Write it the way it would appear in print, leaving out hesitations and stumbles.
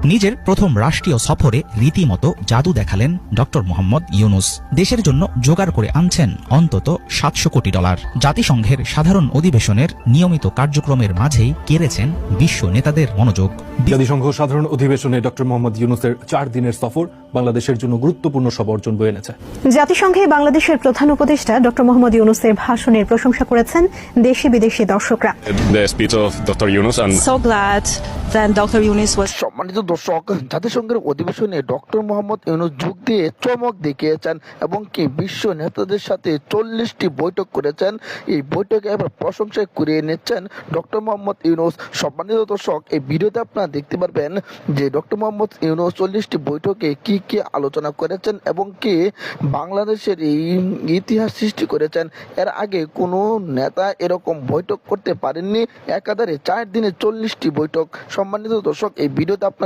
নিজের প্রথম রাষ্ট্রীয় সফরে রীতিমতো জাদু দেখালেন ডক্টর মোহাম্মদ ইউনূস। দেশের জন্য জোগাড় করে আনছেন অন্তত $700 কোটি। জাতিসংঘের সাধারণ অধিবেশনের নিয়মিত কার্যক্রমের মাঝেই কেড়েছেন বিশ্ব নেতাদের মনোযোগ। জাতিসংঘ সাধারণ অধিবেশনে ডক্টর মোহাম্মদ ইউনূসের 4 দিনের সফর বাংলাদেশের জন্য গুরুত্বপূর্ণ সব অর্জন বয়ে এনেছে। জাতিসংঘে বাংলাদেশের প্রধান উপদেষ্টা ডক্টর মোহাম্মদ ইউনূসের ভাষণের প্রশংসা করেছেন দেশি বিদেশি দর্শকরা। The speech of Dr. Yunus and so glad that Dr. Yunus was সম্মানিত দর্শক, জাতিসংঘের অধিবেশনে ডক্টর মোহাম্মদ ইউনূস যোগ দিয়ে চমক দেখিয়েছেন এবং কি বিশ্ব নেতাদের সাথে 40টি বৈঠক করেছেন। এই বৈঠকে এবার প্রশংসায় কুড়িয়ে নিচ্ছেন ডক্টর মোহাম্মদ ইউনূস। সম্মানিত দর্শক, এই ভিডিওতে আপনারা দেখতে পারবেন যে ডক্টর মোহাম্মদ ইউনূস 40টি বৈঠকে কি কি আলোচনা করেছেন এবং কি বাংলাদেশের এই ইতিহাস সৃষ্টি করেছেন। এর আগে কোনো নেতা এরকম বৈঠক করতে পারেননি। একাধারে 4 দিনে 40টি বৈঠক। সম্মানিত দর্শক, এই ভিডিওতে আপনারা